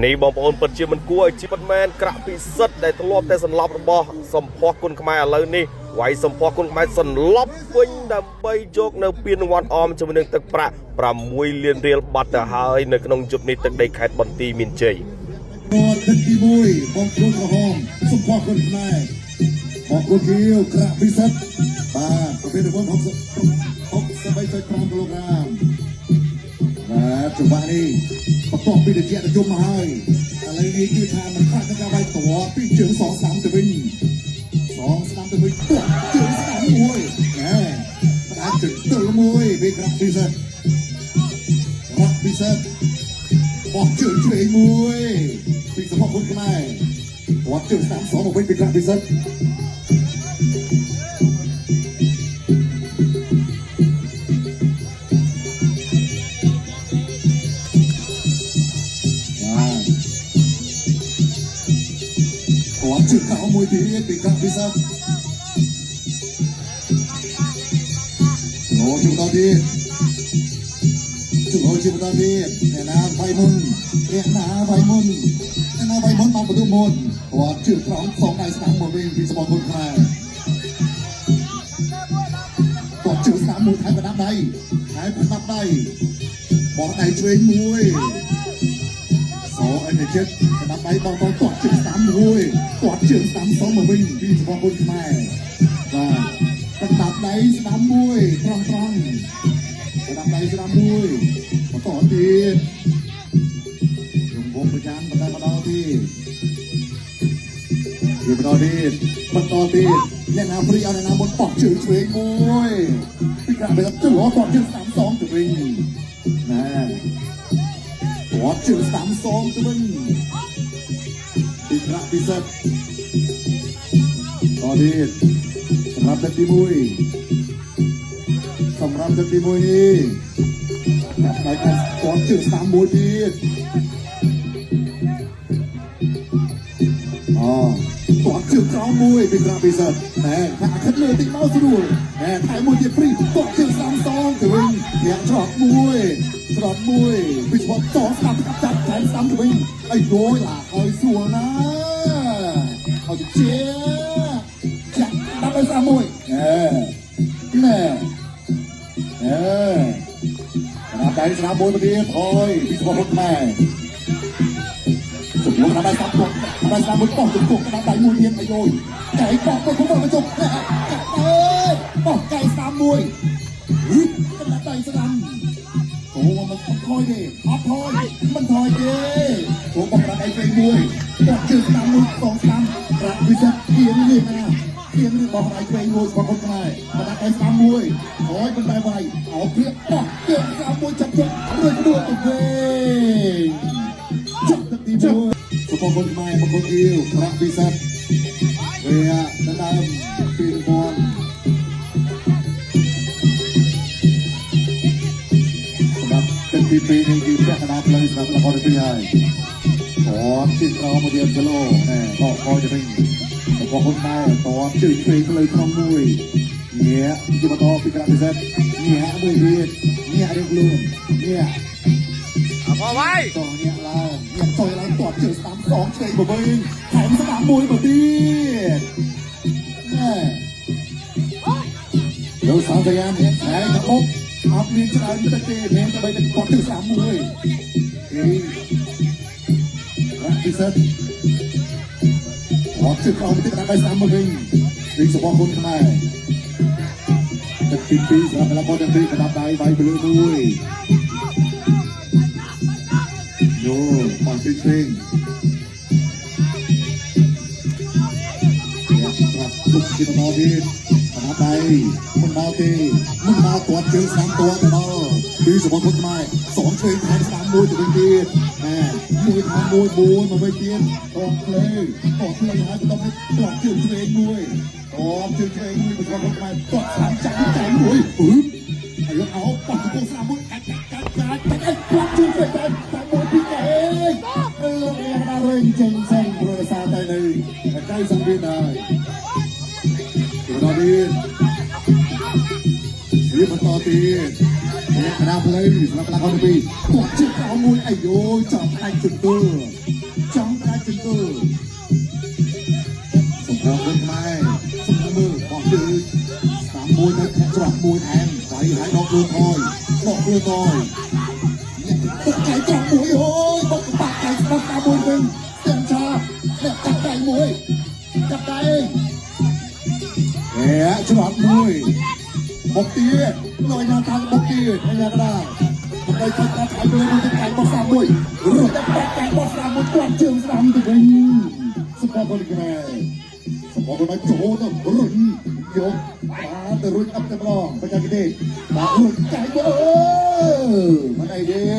នេះបងប្អូនពិតជាមិនគួរឲ្យជីវិតមែនក្រាក់ពិសិដ្ឋដែលធ្លាប់តែសន្លប់របស់សម្ផស្សគុណខ្មែរឥឡូវនេះវាយសម្ផស្សគុណខ្មែរសន្លប់វិញដើម្បីយកនៅពានរង្វាន់អមជាមួយនឹងទឹកប្រាក់6 លានរៀលបាត់ទៅហើយនៅក្នុងជប់នេះទឹកដីខេត្តបន្ទាយមានជ័យទឹកទី1បងប្អូនក្រហមសម្ផស្សគុណខ្មែរបងប្អូនគីវក្រាក់ពិសិដ្ឋបាទប្រភេទរង្វាន់63.5 គីឡូក្រាមបាទចង្វាក់នេះបន្ទាប់ពីត្រជាក់ទៅជុំមកហើយឥឡូវនេះគឺថាมันខ្លាចនឹងការវាយតរពីជើង2ស្ដាំទៅវិញ2ស្ដាំទៅវិញទាត់ជើងស្ដាំមួយណែផ្ដាច់ជើងទៅមួយវាក្រាក់ពិសិដ្ឋបោះជើងឆ្វេងមួយពីសម្ផស្សគុណខ្មែរទាត់ជើងស្ដាំ2មកវិញពីក្រាក់ពិសិដ្ឋជើងខោមួយទៀតពីក្រាក់ពិសិដ្ឋចូលជាបន្តទៀតអ្នកណាវាយមុនមកបន្ទូមុនគាត់ជើងត្រង់2ដៃស្ដាំមកវិញពីសម្ផស្សគុណខ្មែរគាត់ជើងស្ដាំមួយថែប្រដាប់ដៃបោះដៃឆ្វេងមួយអនិចិត្តប្រដាប់ដៃបងទាត់ជើងស្ដាំមួយទាត់ជើងស្ដាំ2មកវិញពីសម្ផស្សគុណខ្មែរបាទប្រដាប់ដៃស្ដាំមួយត្រង់ប្រដាប់ដៃស្ដាំមួយបន្តទៀតរំងប្រចាំបន្តទៀតអ្នកណាព្រីអត់អ្នកណាមុនបោះជើងឆ្វេងមួយពីក្រាក់ពិសិដ្ឋចូលទាត់ជើងស្ដាំ2ទៅវិញណាទាត់ជើងស្ដាំ2ទៅវិញពីក្រាក់ពិសិដ្ឋតទៀតសម្រាប់ទឹកទី1នេះដាក់ដៃគាត់ទាត់ជើងស្ដាំមួយទៀតទាត់ជើងក្រោមមួយពីក្រាក់ពិសិដ្ឋណែថាខិតលើតិចមកស្រួលណែថែមួយទៀតព្រីទាត់ជើងស្ដាំ2ទៅវិញអ្នកច្រត់មួយពីស្បត់តស្ដាំកាប់ចាប់ថែស្ដាំទៅវិញអីយយឡាឲ្យស្រួលណាឲ្យជាចាក់ដាក់ឲ្យស្ដាំមួយណែដៃស្ដាំមួយទៀតអើយពីស្បត់គុណខ្មែរសម្លដៃស្ដាំមួយបោះទៅគុកដៃមួយទៀតអាយយកែបោះទៅគុកមកជប់អើយបោះកែស្ដាំមួយដៃស្ដាំអូมันថយទេអត់ថយมันថយទេអូបោះដៃពេលមួយទាត់ជើងស្ដាំមួយ2ស្ដាំក្រាក់ពិសិដ្ឋគៀងនេះណាបោះដៃពេលមួយស្បត់គុណខ្មែរដៃស្ដាំមួយអូយមិនបែរវាយអោព្រាកបោះជើងស្ដាំមួយចាប់រួចដួលទៅវិញចាប់ទឹកទី1សម្ផស្សគុណខ្មែរបង្គោលគីវក្រាក់ពិសិដ្ឋវាដើមពីរពាន់ទី2នេះគឺពាក់កណ្ដាលផ្លូវសម្រាប់លំហទៅហើយជិះក្រោមមកទៀតគីឡូបោកទៅវិញរបស់ហ៊ុនម៉ែតជិះឆ្វេងផ្លូវក្នុងមួយញាក់ជាបន្តពីក្រាក់ពិសិដ្ឋញាក់មួយទៀតញាក់រៀងខ្លួនញាក់អបវាយតញាក់ឡើងញាក់ចុយឡើងទាត់ជើងស្ដាំ2ឆ្វេងមកវិញថែមស្ដាំមួយមកទៀតលោកសង្ឃយានហើយកបុកអត់មានច្រើនទឹកទេមានតែទឹកគាត់ទឹកស្ដាំមួយក្រាក់ពិសិដ្ឋអត់ជិះក្រោមទឹកដាក់ដៃស្ដាំមកវិញពីសម្ផស្សគុណខ្មែរទឹកទី2សម្រាប់កីឡាករទាំងពីរក្តាប់ដៃវាយទៅលើមួយយោបានទីឆ្វេងទុកជាបន្តទៀតក្តាប់ដៃមិនដល់ទេមិនដល់ទាត់ជើងស្ដាំទាត់ទៅដល់ពីសម្ផស្សគុណខ្មែរ2ឆ្វេងថែមស្ដាំមួយទៅវិញទៀតមួយថែមមួយ4មកវិញទៀតអត់ភ្លេហើយបន្តទាត់ជើងឆ្វេងមួយពីសម្ផស្សគុណខ្មែរទាត់ស្ដាំចាក់ចាក់មួយហើយយកអោបបោះទៅស្ដាំមួយកាច់ទាត់ជើងឆ្វេងតែមួយពីគេលោកអ្នករែងចេញសេងព្រោះសារតែនៅកៅសង្វៀនហើយបន្តទៀតបន្តទៀត คณะเพลย์สำหรับพลังคนปีกดชื่อเอามวยไอ้โยจอมไอ้จุดตัวจอมไอ้จุดตัวสมองเล่นไม่สมองมือบอกดื้อสามมวยนั้นสลับมวยแทงไฟหายดอกเรือคอยดอกเรือคอยตกใจจอมมวยโอ้ยตกปากใจสำหรับตามวยเป็นเสียงชาเนี่ยจับใจมวยจับใจฉลาดมวยบกตีลอยนาทางบกตีให้ยากระดาบกไปชัดชัดไปเลยมันจะแข่งบอลสามมวยรถจะแข่งบอลสามมวยกวาดเชิงสนามตัวเองสปอร์ตคนกันเลยสปอร์ตคนนั้นโจต้องรุ่นยกมาแต่รุ่นอัพแต่บอลประจันกิเดมารุ่นใจเบอร์มันไอเดีย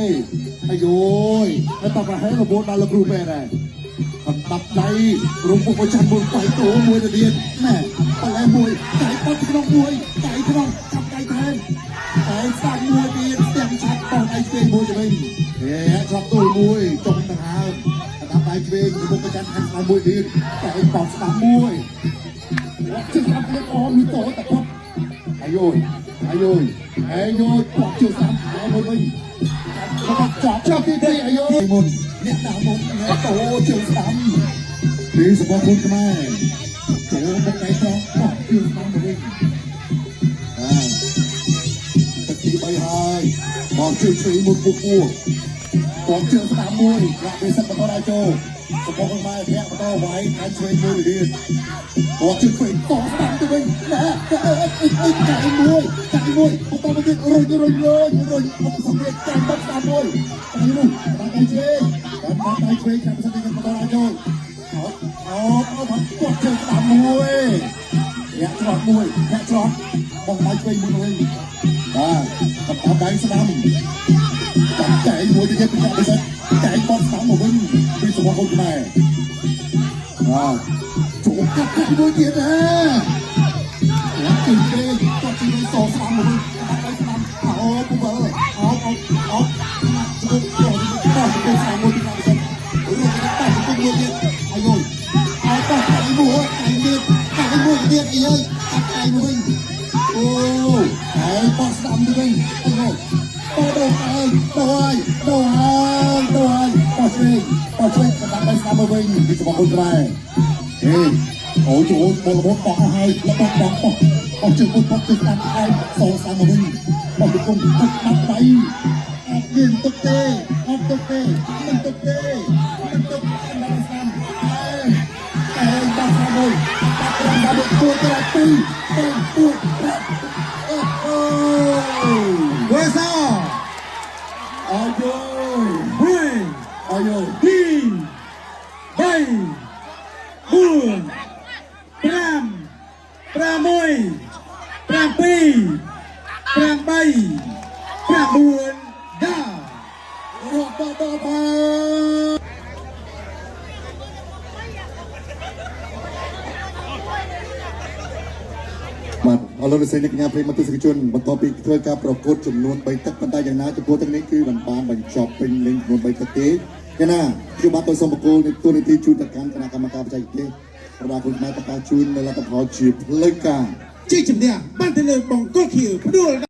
ไอโย้ยไอตาประให้กับโบนมาละครูแม่ไงตับใจรุมปุกชันบุญไปโตมวยเดียนแม่ไปแล้วมวยไก่ปัดขนมมวยไก่ขนมจับไก่แทนไก่สั่งมวยเดียนเสียงชัดตอนไอเสียงมวยจะเป็นเฮ้ยชอบตัวมวยจงนะครับตับไอเสียงปุกชันแข่งขันมวยเดียนไก่ปอกสนามมวยจึงทำเล็กออมมีโตแต่พบไอโยยไอโยยไอโยยปอกเชือกสามขามวยไปแล้วก็จับชอบที่ได้ไอโยยมุนเนี่ยดาวมุนเนี่ยโตเชือกสามปีสปอร์ตคุณทำไมโจ้บกไก่จอกปอกเชือกสามมาวิ่งตะกี้ใบหายบอกเชือกสีมุนปุ๊บปุ๊บปอกเชือกสามมวยกระเบสันมาต่อได้โจสปอร์ตคุณทำไมแพ้มาต่อไว้การช่วยมวยดีบอกเชือกสีต่อสามตัวเองนะไก่มวยผมต้องมาดึงรุ่ยสำเร็จการบังคับมวยไอ้ลูกไก่เชยการไก่เชยการสำเร็จมาต่อได้โจเอาผักกดเชือกสามมวยแยกจอดมวยแยกจอดบอกไม้ช่วยมวยกับตาไก่สนามจับใจมวยจะเย็บเป็นจับไปเสร็จใจบอลสามหมดเลยมีสมองคนแม่ถูกกับไก่มวยเย็นนะแล้วตื่นเต้นก็จีนสองสามหมดเลยตาไก่สนามเอาปุ๊บเอาจุดก่อนจะเป็นสามมวยที่ทำเสร็จเรื่องจะตัดจะเป็นมวยเย็นไอ้โง่ไอ้ก็ไก่มวยเดียนไอ้เอ้ยไก่มวยโอ้ไอ้บอลสนามด้วยไอ้โง่โดนต่อยต่อช่วยกระดับไปสนามมวยมีสมองคนแรงโอ้โหบอลบอลปอกให้แล้วปอกจุดปอกจุดตัดไอ้สองสามมวยปอกจุดปอกจุดตัดไปยืนตุ๊กเต้มันตุ๊กเต้มันตุ๊กเต้กันดับสนามไอ้บอลสนามมวยตัดตัวกระตุ้นปุ๊บเวซ่าอายุอายุดีใบบุญปรามวยปรามปีปรามใบปรามบุญดารบต่อไปเอาเราไปเซ็นงานเพลงมาตุสกิจนบรรทอปีเพื่อการประกวดจำนวนใบตักบรรดาอย่างน่าจะโพสต์ทั้งนี้คือบันบานบันจอบเป็นเล็งจำนวนใบตักเตะกันนะคือบัตรตัวสมบูรณ์ในตัวในที่ชูตะการคณะกรรมการประจัยเตะประดาคุณนายประกาศชุนในรัฐพอจีบเลยกัน จี้จำเนี่ยบ้านเทเลปองก็ขี่พดู